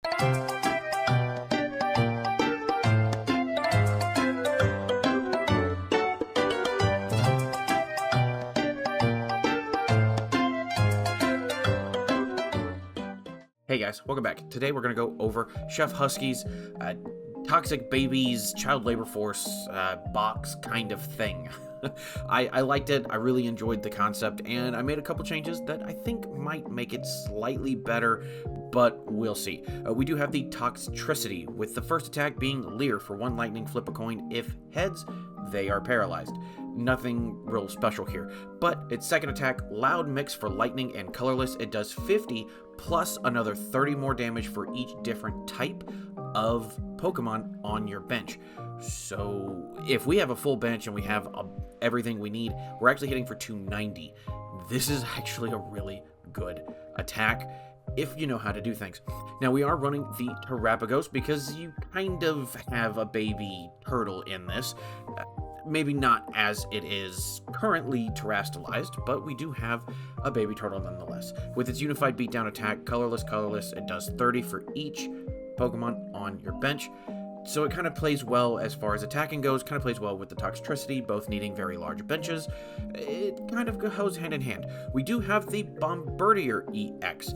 Hey guys, welcome back. Today we're going to go over Chef Husky's Toxic Babies Child Labor Force box kind of thing. I liked it, I really enjoyed the concept, and I made a couple changes that I think might make it slightly better, but we'll see. We do have the Toxtricity, with the first attack being Leer for 1 lightning, flip a coin. If heads, they are paralyzed. Nothing real special here, but its second attack, Loud Mix for lightning and colorless. It does 50 plus another 30 more damage for each different type of Pokemon on your bench. So if we have a full bench and we have everything we need, we're actually hitting for 290. This is actually a really good attack if you know how to do things. Now we are running the Terapagos because you kind of have a baby turtle in this. Maybe not as it is currently terastallized, but we do have a baby turtle nonetheless. With its unified beatdown attack, colorless, it does 30 for each Pokemon on your bench. So it kind of plays well as far as attacking goes, kind of plays well with the Toxtricity, both needing very large benches. It kind of goes hand in hand. We do have the Bombirdier EX,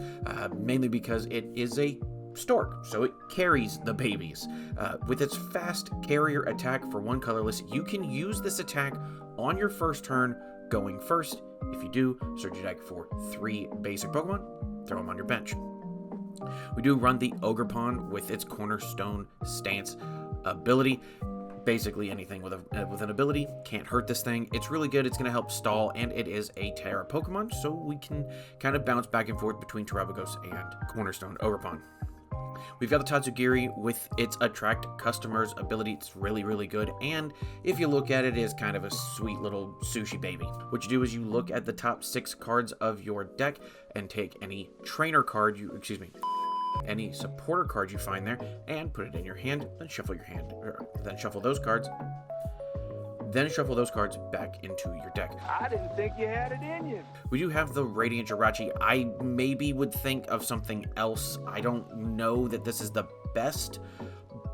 mainly because it is a stork, so it carries the babies. With its fast carrier attack for 1 colorless, you can use this attack on your first turn going first. If you do, search your deck for 3 basic Pokemon, throw them on your bench. We do run the Ogerpon with its Cornerstone stance ability. Basically anything with an ability can't hurt this thing. It's really good. It's going to help stall, and it is a Terra Pokemon, so we can kind of bounce back and forth between Terapagos and Cornerstone Ogerpon. We've got the Tatsugiri with its Attract Customers ability. It's really, really good, and if you look at it, it is kind of a sweet little sushi baby. What you do is you look at the top 6 cards of your deck and take any trainer card any supporter card you find there and put it in your hand, then shuffle your hand, then shuffle those cards back into your deck. I didn't think you had it in you. We do have the Radiant Jirachi. I maybe would think of something else. I don't know that this is the best,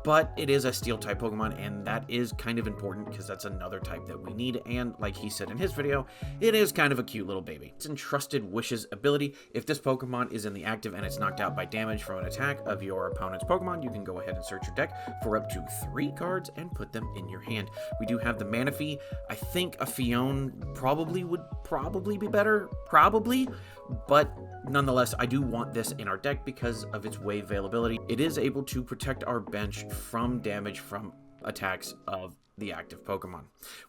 but it is a steel type Pokemon, and that is kind of important because that's another type that we need. And like he said in his video, it is kind of a cute little baby. It's Entrusted Wishes ability. If this Pokemon is in the active and it's knocked out by damage from an attack of your opponent's Pokemon, you can go ahead and search your deck for up to 3 cards and put them in your hand. We do have the Manaphy. I think a Fion would be better, but nonetheless, I do want this in our deck because of its wave availability. It is able to protect our bench from damage from attacks of the active Pokemon.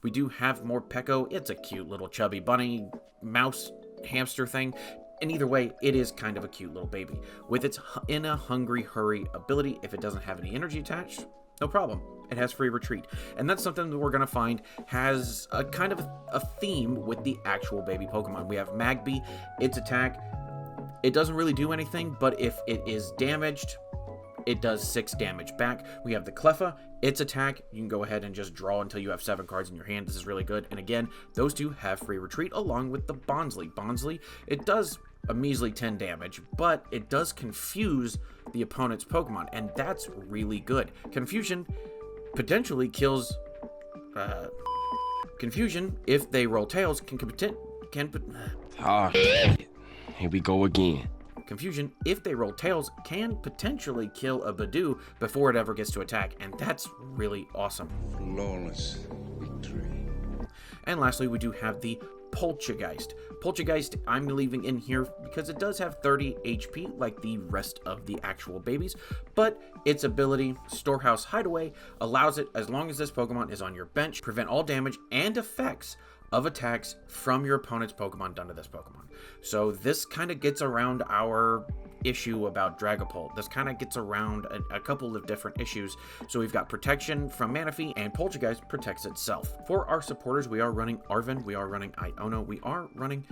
We do have Morpeko. It's a cute little chubby bunny, mouse, hamster thing. And either way, it is kind of a cute little baby. With its In a Hungry Hurry ability, if it doesn't have any energy attached, no problem. It has free retreat. And that's something that we're going to find has a kind of a theme with the actual baby Pokemon. We have Magby. Its attack, it doesn't really do anything, but if it is damaged, it does 6 damage back. We have the Cleffa. Its attack, you can go ahead and just draw until you have 7 cards in your hand. This is really good. And again, those two have free retreat along with the Bonsly. Bonsly, it does a measly 10 damage, but it does confuse the opponent's Pokemon, and that's really good. Confusion potentially kills Confusion if they roll tails Here we go again. Confusion, if they roll tails, can potentially kill a Badoo before it ever gets to attack, and that's really awesome. Flawless victory. And lastly, we do have the Poltchageist. Poltchageist, I'm leaving in here because it does have 30 HP like the rest of the actual babies, but its ability, Storehouse Hideaway, allows it, as long as this Pokemon is on your bench, prevent all damage and effects of attacks from your opponent's Pokemon done to this Pokemon. So this kind of gets around our issue about Dragapult. This kind of gets around a couple of different issues. So we've got protection from Manaphy, and Poltchageist protects itself. For our supporters, we are running Arven, we are running Iono, we are running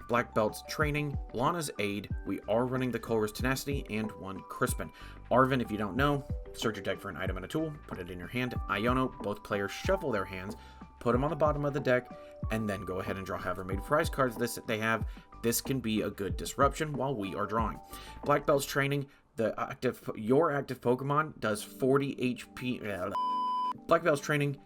Black Belt's Training, Lana's Aid, we are running the Colress Tenacity, and 1 Crispin. Arven, if you don't know, search your deck for an item and a tool, put it in your hand. Iono, both players shuffle their hands, put them on the bottom of the deck, and then go ahead and draw however many prize cards they have. This can be a good disruption while we are drawing. Black Belt's Training, Your active Pokemon does 40 HP. Black Belt's training,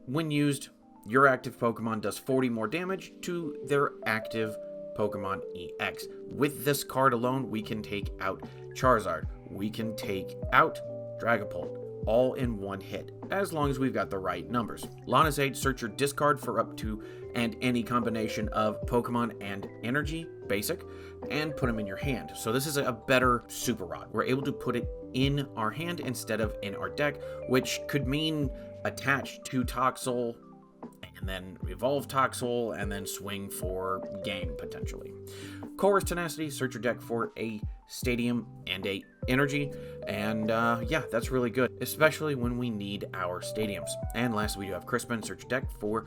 when used, your active Pokemon does 40 more damage to their active Pokemon EX. With this card alone, we can take out Charizard. We can take out Dragapult, all in one hit, as long as we've got the right numbers. Lana's Age, search your discard for up to and any combination of Pokemon and Energy, basic, and put them in your hand. So this is a better Super Rod. We're able to put it in our hand instead of in our deck, which could mean attach to Toxel, and then evolve Toxel, and then swing for game, potentially. Chorus Tenacity, search your deck for a Stadium and a Energy, and yeah, that's really good, especially when we need our Stadiums. And lastly, we do have Crispin, search your deck for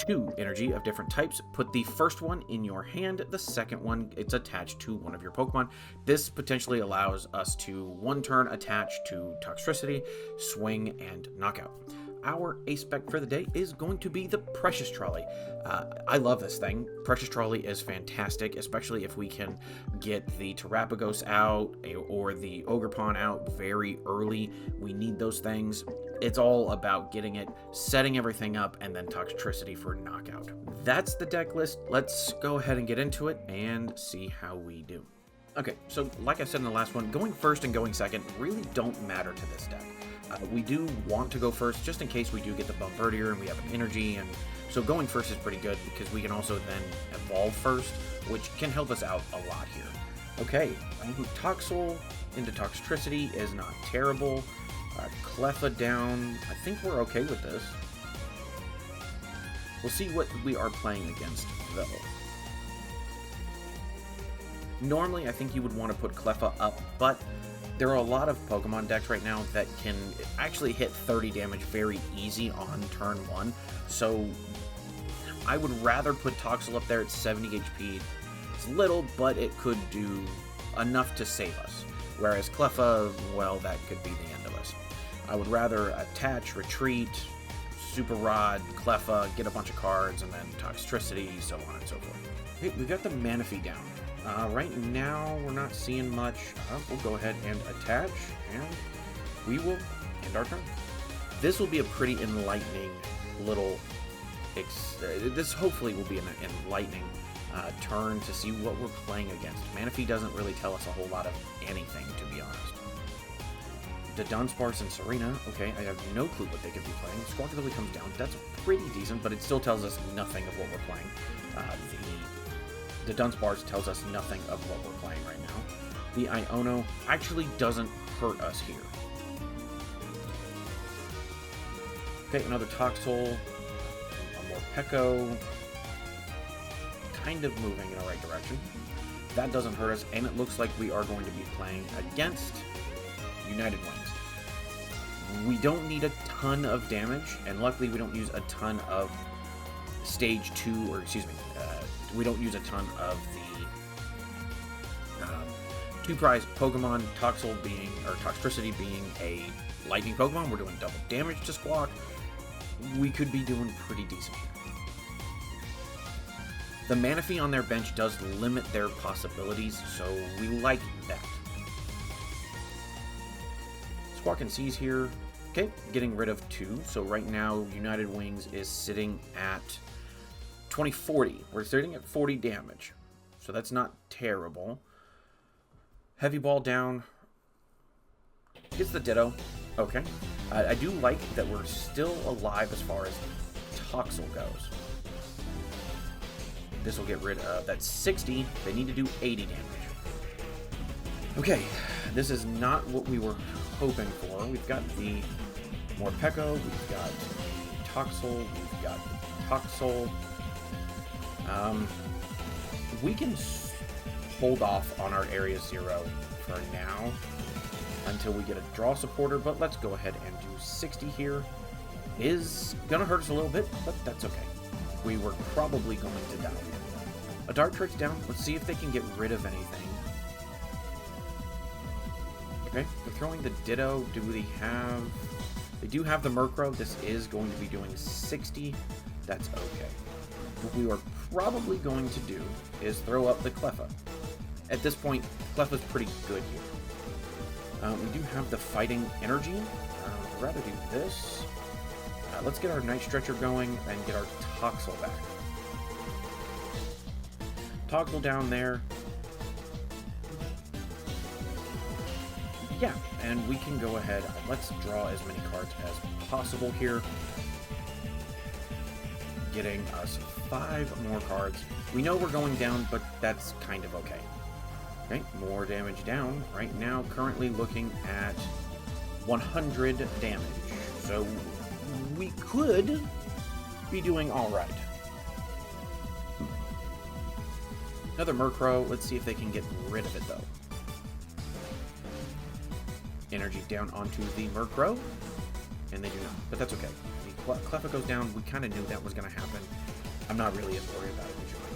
2 Energy of different types. Put the first one in your hand, the second one, it's attached to one of your Pokemon. This potentially allows us to 1 turn attach to Toxtricity, swing, and knockout. Our ace spec for the day is going to be the Precious Trolley. I love this thing. Precious Trolley is fantastic, especially if we can get the Terapagos out or the Ogerpon out very early. We need those things. It's all about getting it, setting everything up, and then Toxtricity for knockout. That's the deck list. Let's go ahead and get into it and see how we do. Okay, so like I said in the last one, going first and going second really don't matter to this deck. We do want to go first just in case we do get the Bombirdier and we have an Energy, and so going first is pretty good because we can also then evolve first, which can help us out a lot here. Okay, Toxel into Toxtricity is not terrible. Cleffa down, I think we're okay with this. We'll see what we are playing against though. Normally I think you would want to put Cleffa up, but there are a lot of Pokemon decks right now that can actually hit 30 damage very easy on turn 1. So I would rather put Toxel up there at 70 HP. It's little, but it could do enough to save us. Whereas Cleffa, well, that could be the end of us. I would rather attach, retreat, Super Rod, Cleffa, get a bunch of cards, and then Toxtricity, so on and so forth. Hey, we've got the Manaphy down. Right now, we're not seeing much. We'll go ahead and attach, and we will end our turn. This will be a pretty enlightening little... this hopefully will be an enlightening turn to see what we're playing against. Manaphy doesn't really tell us a whole lot of anything, to be honest. The Dunsparce and Serena, okay, I have no clue what they could be playing. Squawkabilly comes down. That's pretty decent, but it still tells us nothing of what we're playing. The Dunsparce tells us nothing of what we're playing right now. The Iono actually doesn't hurt us here. Okay, another Toxel, a Morpeko, kind of moving in the right direction. That doesn't hurt us, and it looks like we are going to be playing against United Wings. We don't need a ton of damage, and luckily we don't use a ton of stage 2, or excuse me, we don't use a ton of the 2 prize Pokemon, Toxel being, or Toxtricity being a lightning Pokemon. We're doing double damage to Squawk. We could be doing pretty decent here. The Manaphy on their bench does limit their possibilities, so we like that. Squawk and Seize here. Okay, getting rid of 2. So right now, United Wings is sitting at 2040. We're sitting at 40 damage. So that's not terrible. Heavy Ball down. Gets the Ditto. Okay. I do like that we're still alive as far as Toxel goes. This will get rid of that 60. They need to do 80 damage. Okay. This is not what we were hoping for. We've got the Morpeko. We've got Toxel. We've got Toxel. We can hold off on our Area 0 for now until we get a draw supporter, but let's go ahead and do 60 here. Is gonna hurt us a little bit, but that's okay. We were probably going to die. A Dartrix down. Let's see if they can get rid of anything. Okay, they're throwing the Ditto. Do they have... They do have the Murkrow. This is going to be doing 60. That's okay. What we are probably going to do is throw up the Cleffa. At this point, Cleffa's pretty good here. We do have the fighting energy. I'd rather do this. Let's get our Night Stretcher going and get our Toxel back. Toggle down there. Yeah, and we can go ahead. Let's draw as many cards as possible here. Getting us 5 more cards. We know we're going down, but that's kind of okay. Okay, more damage down. Right now, currently looking at 100 damage. So we could be doing all right. Another Murkrow. Let's see if they can get rid of it, though. Energy down onto the Murkrow. And they do not, but that's okay. The Cleffa goes down. We kind of knew that was going to happen. I'm not really as worried about it as you might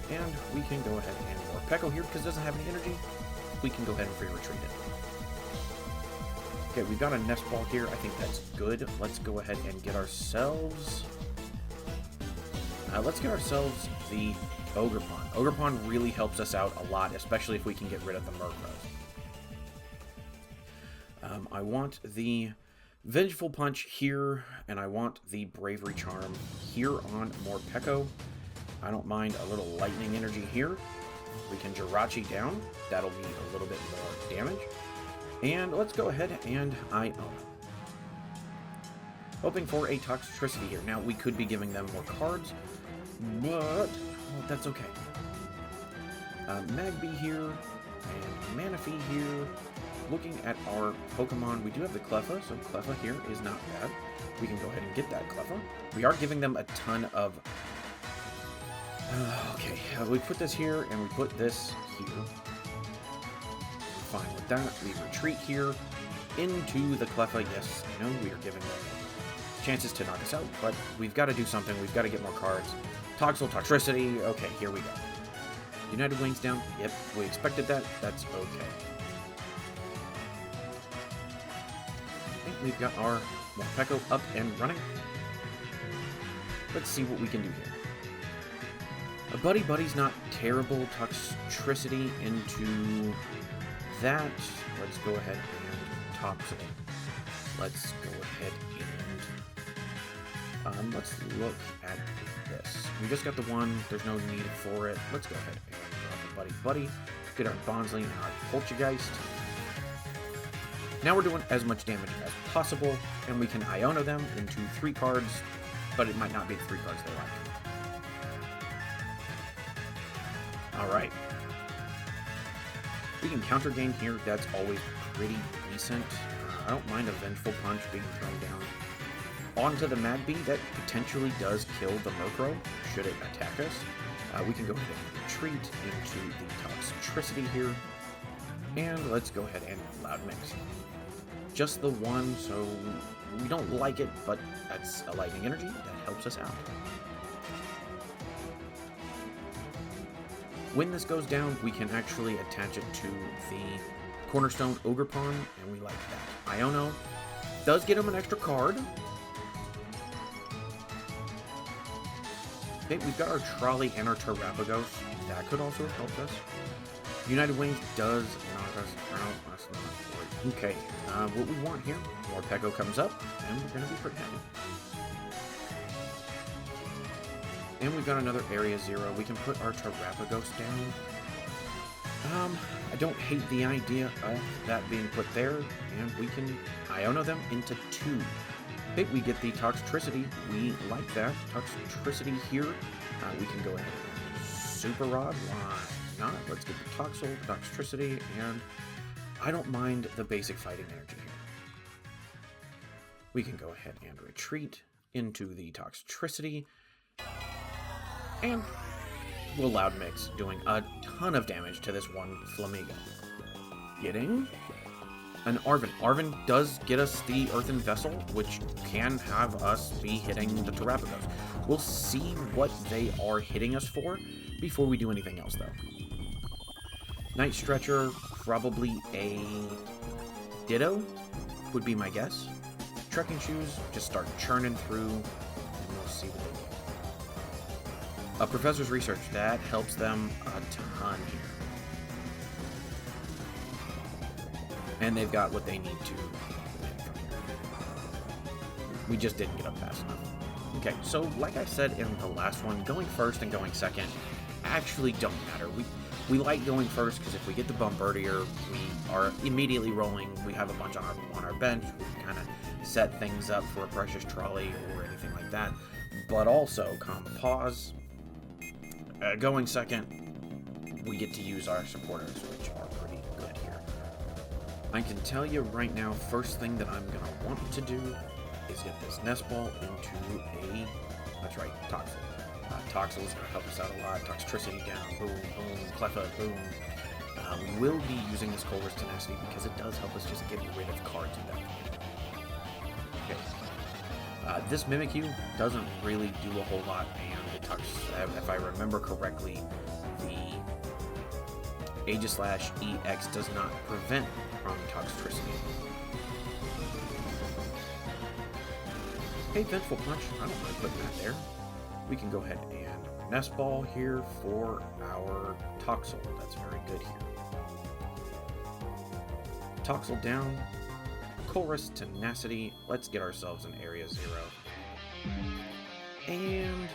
think. And we can go ahead and Morpeko here, because it doesn't have any energy. We can go ahead and free retreat it. Okay, we've got a Nest Ball here. I think that's good. Let's go ahead and get ourselves... let's get ourselves the Ogerpon. Ogerpon really helps us out a lot, especially if we can get rid of the Murkrows. I want the Vengeful Punch here, and I want the Bravery Charm here on Morpeko. I don't mind a little Lightning Energy here. We can Jirachi down. That'll be a little bit more damage. And let's go ahead and Iono. Hoping for a Toxtricity here. Now, we could be giving them more cards, but well, that's okay. Magby here, and Manaphy here. Looking at our Pokemon, we do have the Cleffa, so Cleffa here is not bad. We can go ahead and get that Cleffa. We are giving them a ton of... okay, we put this here, and we put this here. Fine with that. We retreat here into the Cleffa. Yes, I know we are giving them chances to knock us out, but we've got to do something. We've got to get more cards. Toxel, Toxtricity. Okay, here we go. United Wings down. Yep, we expected that. That's okay. We've got our Morpeko up and running. Let's see what we can do here. A Buddy-Buddy's not terrible. Toxtricity into that. Let's go ahead and Toxel. Let's go ahead and let's look at this. We just got the one. There's no need for it. Let's go ahead and draw the Buddy-Buddy. Get our Bonsly and our Poltchageist. Now we're doing as much damage as possible, and we can Iono them into 3 cards, but it might not be the 3 cards they like. Alright. We can Counter Gain here, that's always pretty decent. I don't mind a Vengeful Punch being thrown down onto the Magby. That potentially does kill the Murkrow, should it attack us. We can go ahead and retreat into the Toxtricity here. And let's go ahead and Loud Mix. Just the one, so we don't like it, but that's a Lightning Energy that helps us out. When this goes down, we can actually attach it to the Cornerstone Ogerpon, and we like that. Iono does get him an extra card. Okay, we've got our Trolley and our Terapagos. That could also help us. United Wings does knock us out. That's not great. Okay, what we want here, Morpeko comes up, and we're going to be pretty happy. And we've got another Area 0. We can put our Terapagos down. I don't hate the idea of that being put there, and we can Iono them into 2. I think we get the Toxtricity. We like that. Toxtricity here. We can go ahead and Super Rod. Why not? Let's get the Toxel, Toxtricity, and I don't mind the basic fighting energy here. We can go ahead and retreat into the Toxtricity, and we'll Loud Mix, doing a ton of damage to this one Flamigo. Getting an Arven. Arven does get us the Earthen Vessel, which can have us be hitting the Terapagos. We'll see what they are hitting us for before we do anything else, though. Night Stretcher, probably a Ditto, would be my guess. Trekking Shoes, just start churning through, and we'll see what they do. A Professor's Research, that helps them a ton here. And they've got what they need to. We just didn't get up fast enough. Okay, so like I said in the last one, going first and going second actually don't matter. We like going first because if we get the Bombirdier, we are immediately rolling. We have a bunch on our bench. We can kind of set things up for a Precious Trolley or anything like that. But also, pause. Going second, we get to use our supporters, which are pretty good here. I can tell you right now, first thing that I'm going to want to do is get this Nest Ball into a, that's right, Toxel. Toxel is going to help us out a lot. Toxtricity down, boom, boom, Cleffa, boom. We will be using this Color's Tenacity because it does help us just get rid of cards at that point. Okay. This Mimikyu doesn't really do a whole lot, and the if I remember correctly, the Aegislash EX does not prevent from Toxtricity. Okay, Vengeful Punch, I don't mind putting that there. We can go ahead and Nest Ball here for our Toxel. That's very good here. Toxel down, Colress Tenacity. Let's get ourselves an Area 0. And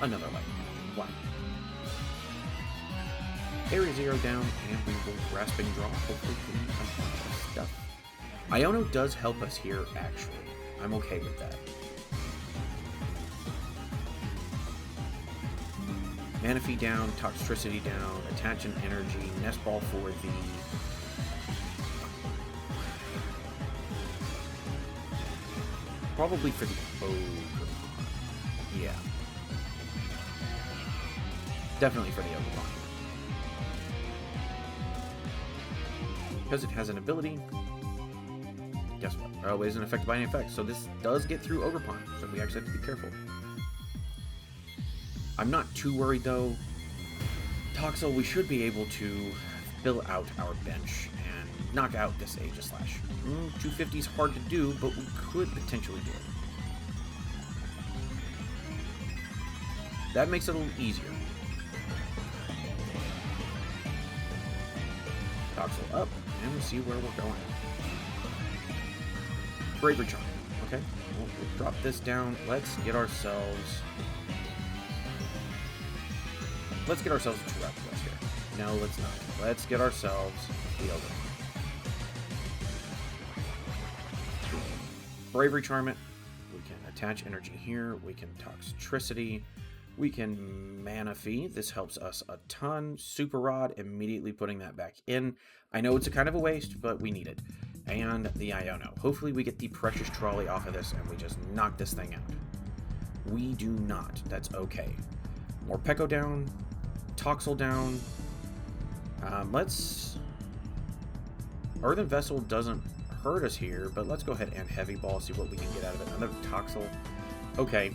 another Lightning. Wow. Area 0 down, and we will Grasping Draw. Hopefully getting a bunch of stuff. Iono does help us here, actually. I'm okay with that. Manaphy down, Toxtricity down, Attach an Energy, Nest Ball for the... Probably for the Ogerpon. Yeah. Definitely for the Ogerpon. Because it has an ability... Guess what? Oh, it isn't affected by any effect, so this does get through Ogerpon, so we actually have to be careful. I'm not too worried, though. Toxel, we should be able to fill out our bench and knock out this Aegislash. 250 is hard to do, but we could potentially do it. That makes it a little easier. Toxel up, and we'll see where we're going. Bravery Charm. Okay, we'll drop this down. Let's get ourselves... Let's get ourselves a Terapagos here. No, let's not. Let's get ourselves the Ogerpon. Bravery Charm it. We can attach energy here. We can Toxtricity. We can Manaphy. This helps us a ton. Super Rod, immediately putting that back in. I know it's a kind of a waste, but we need it. And the Iono. Hopefully we get the Precious Trolley off of this and we just knock this thing out. We do not. That's okay. Morpeko down. Toxel down. Let's... Earthen Vessel doesn't hurt us here, but let's go ahead and Heavy Ball, see what we can get out of it. Another Toxel. Okay.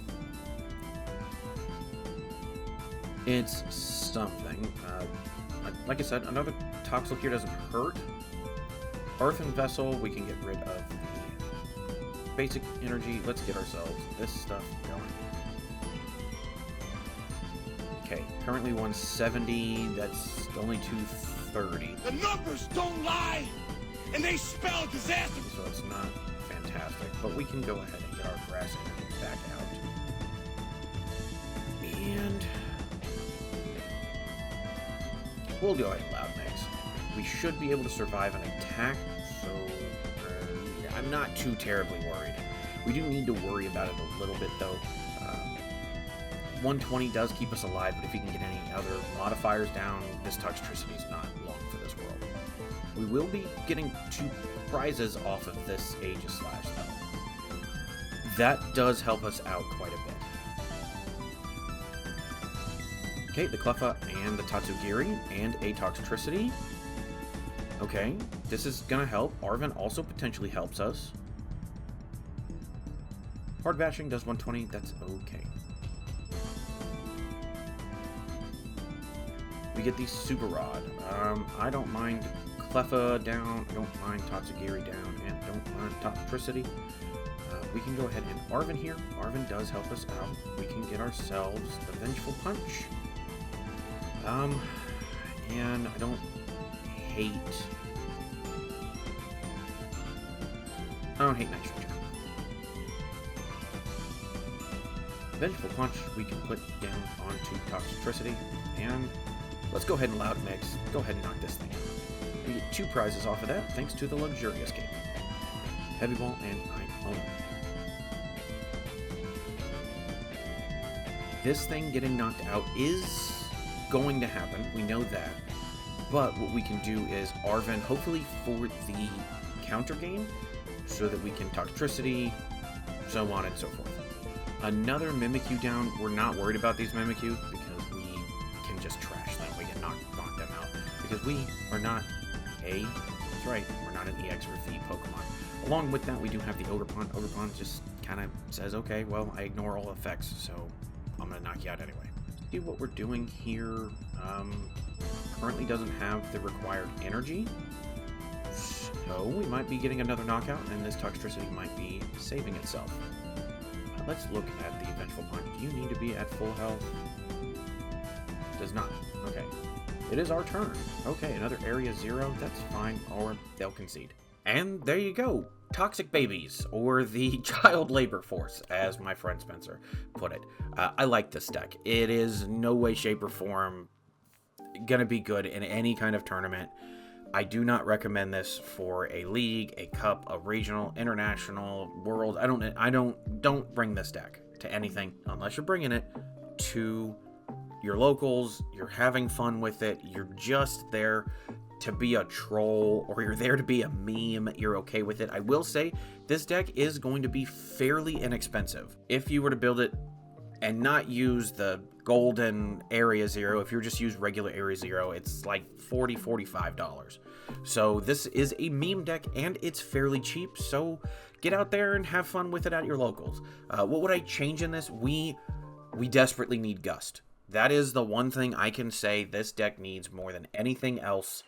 It's something. Like I said, another Toxel here doesn't hurt. Earthen Vessel, we can get rid of the Basic Energy. Let's get ourselves this stuff going. Okay, currently 170. That's only 230. The numbers don't lie, and they spell disaster. So it's not fantastic, but we can go ahead and get our grass energy back out. And we'll go ahead and Loud Mix. We should be able to survive an attack, so I'm not too terribly worried. We do need to worry about it a little bit, though. 120 does keep us alive, but if you can get any other modifiers down, this Toxtricity is not long for this world. We will be getting 2 prizes off of this Aegislash, though. That does help us out quite a bit. Okay, the Cleffa and the Tatsugiri and a Toxtricity. Okay, this is gonna help. Arven also potentially helps us. Hard Bashing does 120, that's okay. We get the Super Rod. I don't mind Cleffa down, I don't mind Tatsugiri down, and don't mind Toxtricity. We can go ahead and Arven here. Arven does help us out. We can get ourselves the Vengeful Punch. And I don't hate I don't hate Night Stretcher. Vengeful Punch we can put down onto Toxtricity, and let's go ahead and Loud Mix. Go ahead and knock this thing out. We get 2 prizes off of that, thanks to the luxurious game. Heavy Ball and Iono. This thing getting knocked out is going to happen, we know that. But what we can do is Arven, hopefully for the counter game, so that we can Toxtricity, so on and so forth. Another Mimikyu down. We're not worried about these Mimikyu because we can just trash them. We can knock them out because we are not that's right, we're not an EX or V Pokemon. Along with that, we do have the Ogerpon. Ogerpon just kind of says, okay, well, I ignore all effects, so I'm going to knock you out anyway. See what we're doing here. Currently doesn't have the required energy, so we might be getting another knockout, and this Toxtricity might be saving itself. Let's look at the Vengeful Punch. Do you need to be at full health? Does not. Okay. It is our turn. Okay, another Area 0. That's fine, or they'll concede. And there you go. Toxic Babies, or the Child Labor Force, as my friend Spencer put it. I like this deck. It is no way, shape, or form gonna be good in any kind of tournament. I do not recommend this for a league, a cup, a regional, international, world. Don't bring this deck to anything unless you're bringing it to your locals. You're having fun with it. You're just there to be a troll, or you're there to be a meme. You're okay with it. I will say this deck is going to be fairly inexpensive. If you were to build it and not use the golden Area 0, if you just use regular Area 0, it's like $40, $45. So this is a meme deck, and it's fairly cheap, so get out there and have fun with it at your locals. What would I change in this? We desperately need Gust. That is the one thing I can say this deck needs more than anything else.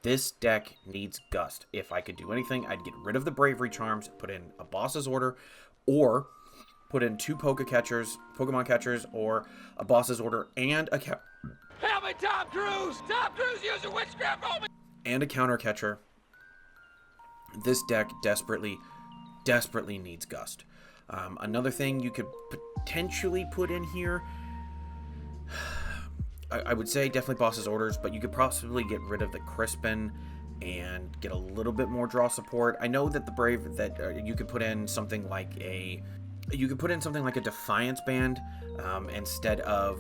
This deck needs Gust. If I could do anything, I'd get rid of the Bravery Charms, put in a Boss's Order, or put in 2 Pokemon catchers, or a Boss's Order and a Help me, Tom Cruise! Tom Cruise using witchcraft on me! And a counter catcher. This deck desperately needs Gust. Another thing you could potentially put in here, I would say definitely Boss's Orders, but you could possibly get rid of the Crispin and get a little bit more draw support. I know that you could put in something like a Defiance Band instead of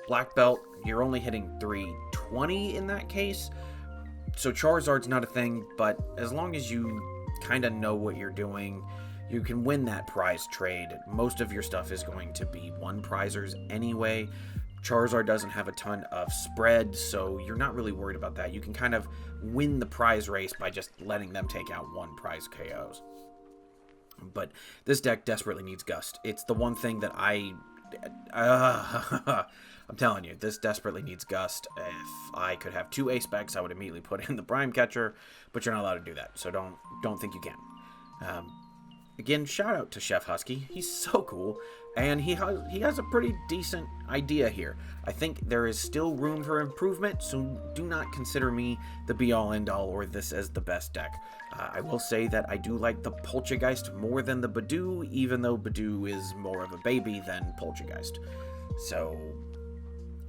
Black Belt. You're only hitting 320 in that case, so Charizard's not a thing, but as long as you kind of know what you're doing, you can win that prize trade. Most of your stuff is going to be 1 prizers anyway. Charizard doesn't have a ton of spread, so you're not really worried about that. You can kind of win the prize race by just letting them take out 1 prize KOs. But this deck desperately needs Gust. It's the one thing that I'm telling you, this desperately needs Gust. If I could have 2 ace specs, I would immediately put in the Prime Catcher, but you're not allowed to do that, so don't think you can. Again, shout out to Chef Husky. He's so cool, and he has a pretty decent idea here. I think there is still room for improvement, so do not consider me the be-all, end-all, or this as the best deck. I will say that I do like the Poltchageist more than the Badoo, even though Badoo is more of a baby than Poltchageist. So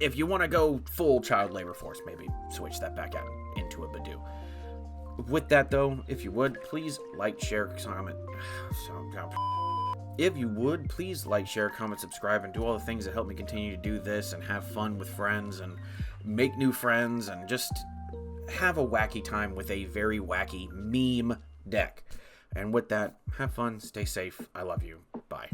if you want to go full Child Labor Force, maybe switch that back out into a Badoo. With that, though, if you would, please like, share, comment. If you would, please like, share, comment, subscribe, and do all the things that help me continue to do this and have fun with friends and make new friends and just have a wacky time with a very wacky meme deck. And with that, have fun, stay safe. I love you. Bye.